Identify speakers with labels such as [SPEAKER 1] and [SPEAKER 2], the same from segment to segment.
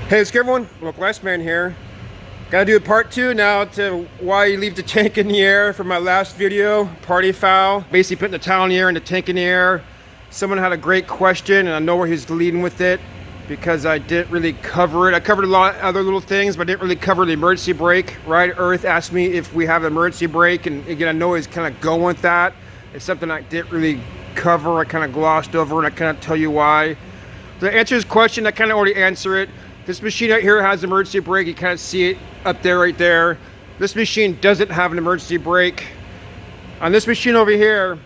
[SPEAKER 1] Hey, what's good, everyone? Look, Last Man here. Gotta do a part 2 now to why you leave the tank in the air from my last video, party foul. Basically putting the towel in the air and the tank in the air. Someone had a great question and I know where he's leading with it because I didn't really cover it. I covered a lot of other little things, but I didn't really cover the emergency brake. Right Earth asked me if we have an emergency brake, and again, I know he's kind of going with that. It's something I didn't really cover. I kind of glossed over and I kind of tell you why. To answer his question, I kind of already answer it. This machine right here has emergency brake. You kind of see it up there, right there. This machine doesn't have an emergency brake. On this machine over here,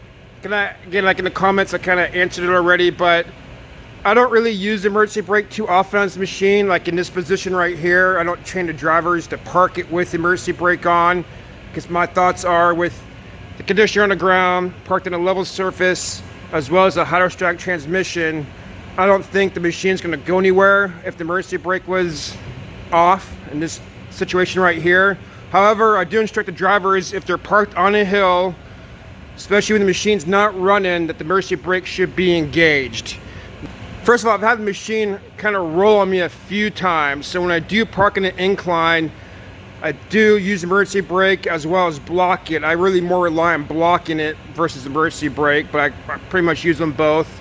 [SPEAKER 1] again, like in the comments, I kind of answered it already, but I don't really use the emergency brake too often on this machine. Like in this position right here, I don't train the drivers to park it with the emergency brake on, because my thoughts are with the conditioner on the ground, parked on a level surface, as well as a hydrostatic transmission, I don't think the machine's going to go anywhere if the emergency brake was off in this situation right here. However, I do instruct the drivers, if they're parked on a hill, especially when the machine's not running, that the emergency brake should be engaged. First of all, I've had the machine kind of roll on me a few times, so when I do park in an incline, I do use emergency brake as well as block it. I really more rely on blocking it versus emergency brake, but I pretty much use them both.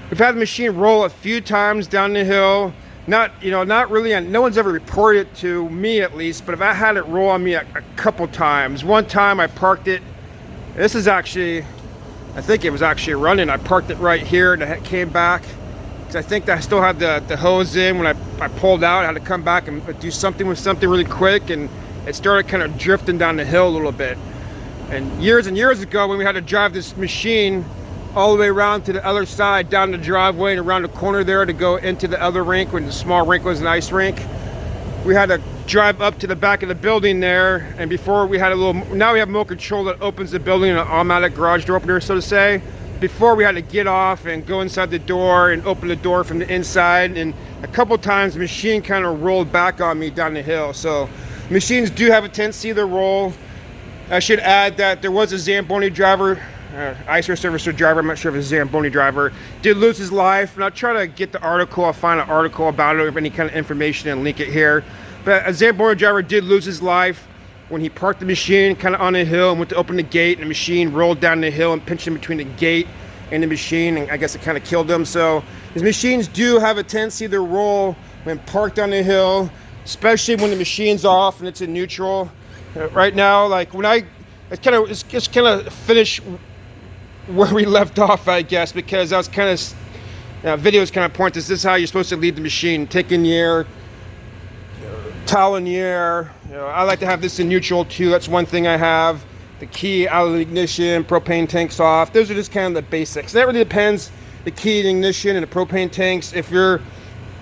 [SPEAKER 1] We've had the machine roll a few times down the hill. Not really, no one's ever reported it to me at least, but if I had it roll on me a couple times. One time I parked it, this is actually, I think it was actually running. I parked it right here and it came back. Because I think that I still had the hose in. When I pulled out, I had to come back and do something with something really quick, and it started kind of drifting down the hill a little bit. And years ago, when we had to drive this machine all the way around to the other side, down the driveway and around the corner there to go into the other rink, when the small rink was an ice rink, we had to drive up to the back of the building there. And before we had now we have remote control that opens the building, an automatic garage door opener, so to say. Before, we had to get off and go inside the door and open the door from the inside, and a couple times the machine kind of rolled back on me down the hill. So machines do have a tendency to roll. I should add that there was a Zamboni driver, ice servicer driver, I'm not sure if it's a Zamboni driver, did lose his life. And I'll try to get the article, I'll find an article about it, or any kind of information, and link it here. But a Zamboni driver did lose his life when he parked the machine kind of on a hill and went to open the gate, and the machine rolled down the hill and pinched him between the gate and the machine, and I guess it kind of killed him. So these machines do have a tendency to roll when parked on the hill, especially when the machine's off and it's in neutral. Right now, like when it's kind of finish where we left off, I guess, because I was kind of, videos kind of point this is how you're supposed to lead the machine. Take in the air, towel in the air. I like to have this in neutral too. That's one thing I have. The key out of the ignition, propane tanks off. Those are just kind of the basics. That really depends, the key in ignition and the propane tanks. If you're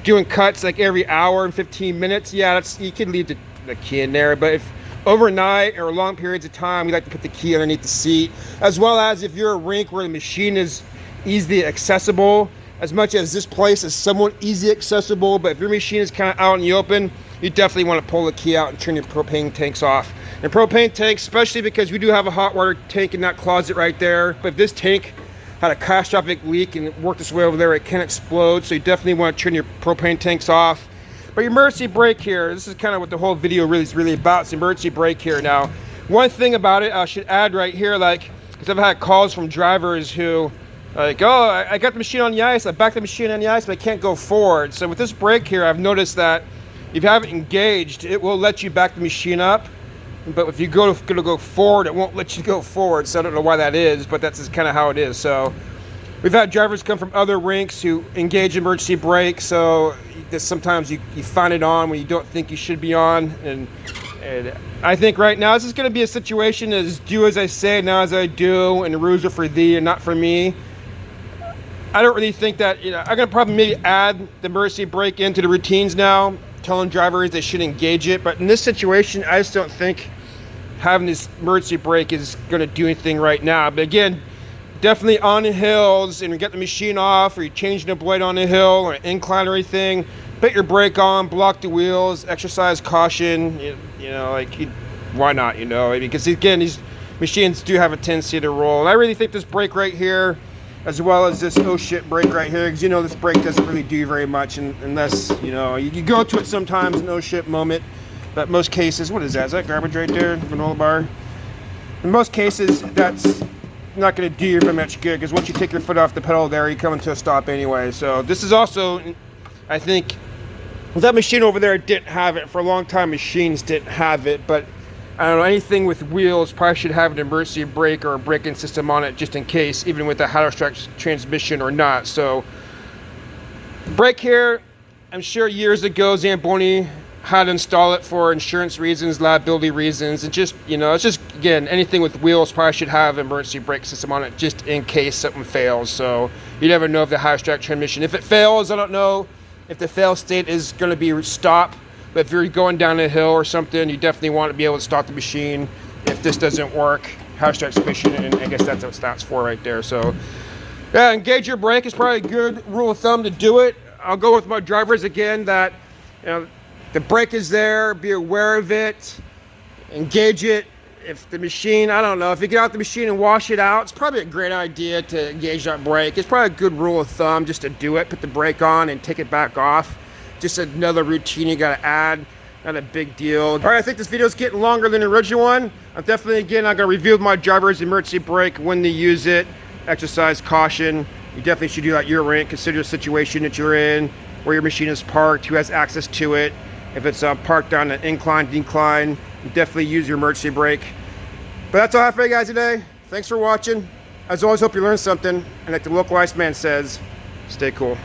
[SPEAKER 1] doing cuts like every hour and 15 minutes, yeah, you can leave the key in there. But if overnight or long periods of time, we like to put the key underneath the seat. As well as if you're a rink where the machine is easily accessible, as much as this place is somewhat easy accessible, but if your machine is kind of out in the open, you definitely want to pull the key out and turn your propane tanks off. And propane tanks, especially because we do have a hot water tank in that closet right there, but if this tank had a catastrophic leak and it worked its way over there, it can explode, so you definitely want to turn your propane tanks off. But your emergency brake here, this is kind of what the whole video really is about. It's the emergency brake here. Now, one thing about it I should add right here, like, because I've had calls from drivers who, like, oh, I got the machine on the ice, I backed the machine on the ice, but I can't go forward. So with this brake here, I've noticed that if you haven't engaged, it will let you back the machine up. But if you're going to go forward, it won't let you go forward. So I don't know why that is, but that's just kind of how it is. So we've had drivers come from other rinks who engage emergency brake. So sometimes you find it on when you don't think you should be on. And I think right now this is going to be a situation as do as I say, now as I do, and the rules are for thee and not for me. I don't really think that, I'm going to probably maybe add the emergency brake into the routines now, telling drivers they should engage it. But in this situation, I just don't think having this emergency brake is going to do anything right now. But again, definitely on the hills, and you get the machine off, or you're changing the blade on the hill or an incline or anything, put your brake on, block the wheels, exercise caution. Why not? Because again, these machines do have a tendency to roll. And I really think this brake right here as well as this oh shit brake right here, because you know this brake doesn't really do very much unless, you know, you go to it sometimes, an oh shit moment. But most cases, what is that? Is that garbage right there? Granola bar? In most cases, that's not going to do you very much good, because once you take your foot off the pedal there, you come into a stop anyway. So this is also, I think, well, that machine over there didn't have it. For a long time, machines didn't have it, but I don't know, anything with wheels probably should have an emergency brake or a braking system on it just in case, even with a hydraulic transmission or not. So brake here, I'm sure years ago Zamboni had to install it for insurance reasons, liability reasons, and just, you know, it's just, again, anything with wheels probably should have an emergency brake system on it just in case something fails. So you never know if the hydraulic transmission, if it fails, I don't know if the fail state is going to be stop, but if you're going down a hill or something, you definitely want to be able to stop the machine if this doesn't work. Hydraulic transmission, and I guess that's what that's for right there. So yeah, engage your brake is probably a good rule of thumb to do it. I'll go with my drivers again that, you know, the brake is there, be aware of it, engage it. If the machine, I don't know, if you get out the machine and wash it out, it's probably a great idea to engage that brake. It's probably a good rule of thumb just to do it, put the brake on and take it back off. Just another routine you gotta add, not a big deal. All right, I think this video is getting longer than the original one. I'm definitely, again, I'm gonna review my driver's emergency brake, when to use it, exercise caution. You definitely should do that year-round. Consider the situation that you're in, where your machine is parked, who has access to it. If it's parked on an incline, decline, you definitely use your emergency brake. But that's all I have for you guys today. Thanks for watching. As always, hope you learned something. And like the localized man says, stay cool.